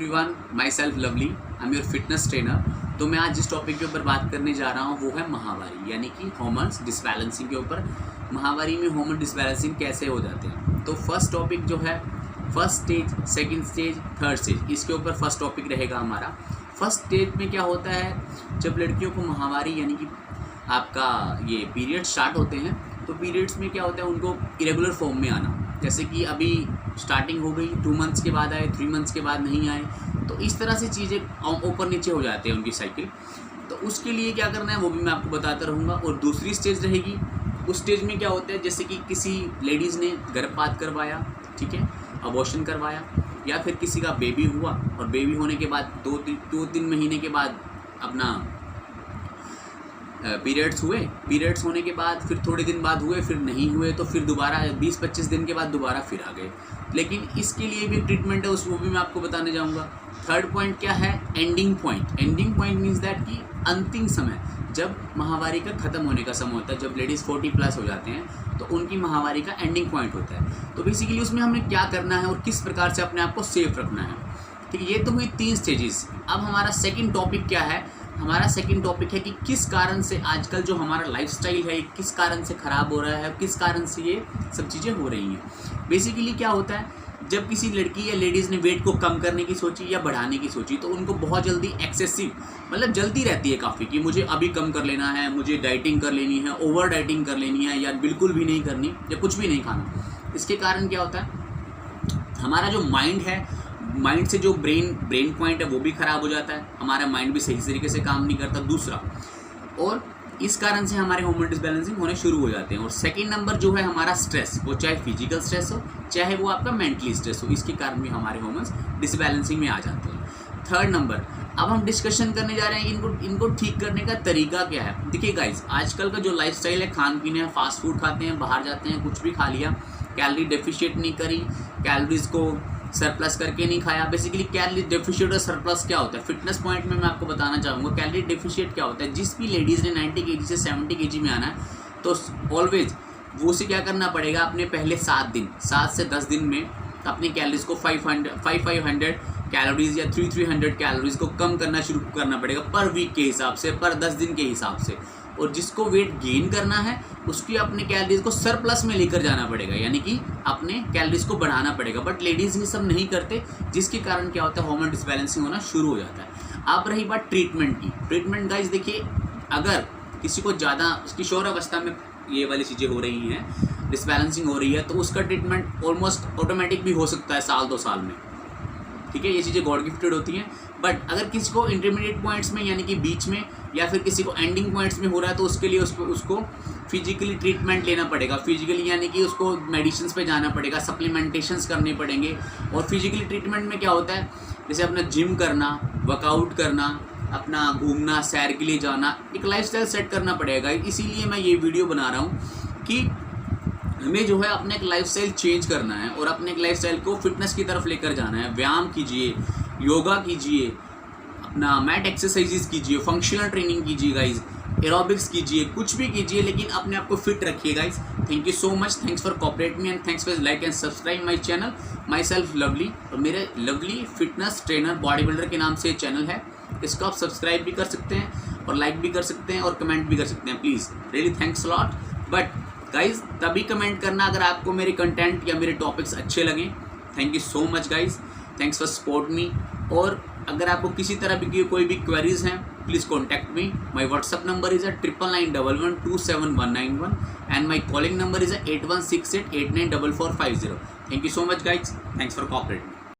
Everyone, my self lovely, I am your fitness trainer. तो मैं आज जिस टॉपिक के ऊपर बात करने जा रहा हूँ वो है महावारी, यानी कि हार्मोन्स डिसबैलेंसिंग के ऊपर। महावारी में हार्मोन डिसबैलेंसिंग कैसे हो जाते हैं। तो फर्स्ट टॉपिक जो है first stage, second stage, third stage, इसके ऊपर फर्स्ट टॉपिक रहेगा हमारा। फर्स्ट स्टेज में क्या होता है, जब लड़कियों को महावारी यानी कि आपका ये पीरियड स्टार्ट होते हैं, तो पीरियड्स में क्या होता है उनको इरेगुलर फॉर्म में आना। जैसे कि अभी स्टार्टिंग हो गई, 2 मंथ्स के बाद आए, 3 मंथ्स के बाद नहीं आए, तो इस तरह से चीज़ें ऊपर नीचे हो जाते हैं उनकी साइकिल। तो उसके लिए क्या करना है वो भी मैं आपको बताता रहूँगा। और दूसरी स्टेज रहेगी, उस स्टेज में क्या होता है, जैसे कि किसी लेडीज़ ने गर्भपात करवाया, ठीक है, अबॉर्शन करवाया, या फिर किसी का बेबी हुआ और बेबी होने के बाद 2-3 महीने के बाद अपना पीरियड्स हुए, पीरियड्स होने के बाद फिर थोड़े दिन बाद हुए, फिर नहीं हुए, तो फिर दोबारा 20-25 दिन के बाद दोबारा फिर आ गए। लेकिन इसके लिए भी ट्रीटमेंट है, उसको भी मैं आपको बताने जाऊंगा। थर्ड पॉइंट क्या है, ending point. Ending point means that कि अंतिम समय, जब महावारी का ख़त्म होने का समय होता है, जब लेडीज़ 40+ हो जाते हैं तो उनकी महावारी का एंडिंग पॉइंट होता है। तो बेसिकली उसमें हमें क्या करना है और किस प्रकार से अपने आप को सेफ रखना है, ठीक है। ये तो हुई 3 स्टेजेस। अब हमारा सेकेंड टॉपिक क्या है, हमारा सेकंड टॉपिक है कि किस कारण से आजकल जो हमारा लाइफस्टाइल है किस कारण से ख़राब हो रहा है, किस कारण से ये सब चीज़ें हो रही हैं। बेसिकली क्या होता है, जब किसी लड़की या लेडीज़ ने वेट को कम करने की सोची या बढ़ाने की सोची, तो उनको बहुत जल्दी एक्सेसिव, मतलब जल्दी रहती है काफ़ी कि मुझे अभी कम कर लेना है, मुझे डाइटिंग कर लेनी है, ओवर डाइटिंग कर लेनी है, या बिल्कुल भी नहीं करनी, या कुछ भी नहीं खाना। इसके कारण क्या होता है, हमारा जो माइंड है, माइंड से जो ब्रेन पॉइंट है वो भी ख़राब हो जाता है, हमारा माइंड भी सही तरीके से काम नहीं करता, दूसरा। और इस कारण से हमारे हार्मोन डिसबैलेंसिंग होने शुरू हो जाते हैं। और सेकंड नंबर जो है हमारा स्ट्रेस, वो चाहे फिजिकल स्ट्रेस हो चाहे वो आपका मेंटली स्ट्रेस हो, इसके कारण भी हमारे हार्मोन्स डिसबैलेंसिंग में आ जाते हैं। थर्ड नंबर, अब हम डिस्कशन करने जा रहे हैं इनको ठीक करने का तरीका क्या है। देखिए गाइज, आजकल का जो लाइफस्टाइल है, खान पीने है, फास्ट फूड खाते हैं, बाहर जाते हैं, कुछ भी खा लिया, कैलोरी डेफिशिएट नहीं करी, कैलोरीज को सरप्लस करके नहीं खाया। बेसिकली कैलोरी डेफिशिएट और सरप्लस क्या होता है, फिटनेस पॉइंट में मैं आपको बताना चाहूँगा। कैलोरी डेफिशिएट क्या होता है, जिस भी लेडीज़ ने 90 kg से 70 kg में आना है, तो ऑलवेज वो उसे क्या करना पड़ेगा, अपने पहले 7 से 10 दिन में अपनी कैलोरीज को 500 कैलोरीज या 300 कैलोरीज को कम करना शुरू करना पड़ेगा पर वीक के हिसाब से, पर 10 दिन के हिसाब से। और जिसको वेट गेन करना है उसकी अपने कैलोरीज को सरप्लस में लेकर जाना पड़ेगा, यानी कि अपने कैलोरीज को बढ़ाना पड़ेगा। बट लेडीज़ ये सब नहीं करते, जिसके कारण क्या होता है, हार्मोन डिसबैलेंसिंग होना शुरू हो जाता है। अब रही बात ट्रीटमेंट की। ट्रीटमेंट गाइस देखिए, अगर किसी को ज़्यादा किशोर अवस्था में ये वाली चीज़ें हो रही हैं, डिसबैलेंसिंग हो रही है, तो उसका ट्रीटमेंट ऑलमोस्ट ऑटोमेटिक भी हो सकता है 1-2 साल में, ठीक है। ये चीज़ें गॉड गिफ्टेड होती हैं। बट अगर किसी को इंटरमीडिएट पॉइंट्स में, यानी कि बीच में, या फिर किसी को एंडिंग पॉइंट्स में हो रहा है, तो उसके लिए उसको फिजिकली ट्रीटमेंट लेना पड़ेगा। फिजिकली यानी कि उसको मेडिसिन्स पे जाना पड़ेगा, सप्लीमेंटेशंस करने पड़ेंगे। और फिजिकली ट्रीटमेंट में क्या होता है, जैसे अपना जिम करना, वर्कआउट करना, अपना घूमना, सैर के लिए जाना, एक लाइफस्टाइल सेट करना पड़ेगा। इसीलिए मैं ये वीडियो बना रहा हूँ कि हमें जो है अपने एक लाइफस्टाइल चेंज करना है और अपने एक लाइफस्टाइल को फिटनेस की तरफ लेकर जाना है। व्यायाम कीजिए, योगा कीजिए, अपना मैट एक्सरसाइजेस कीजिए, फंक्शनल ट्रेनिंग कीजिए गाइज, एरोबिक्स कीजिए, कुछ भी कीजिए, लेकिन अपने आप को फिट रखिए guys. Thank you so much, thanks for cooperate me and thanks for like and subscribe my channel, my self lovely. और मेरे lovely fitness trainer body builder के नाम से ये चैनल है, इसको आप सब्सक्राइब भी कर सकते हैं और लाइक भी कर सकते हैं और कमेंट भी कर सकते हैं। Please really thanks lot. But guys तभी कमेंट करना अगर आपको मेरे कंटेंट या मेरे टॉपिक्स अच्छे लगें। Thank you so much guys, thanks for support me. और अगर आपको किसी तरह की कोई भी क्वेरीज हैं, please contact me. My WhatsApp number is 9991127191 and my calling number is 8168894450। Thank you so much guys, thanks for cooperating.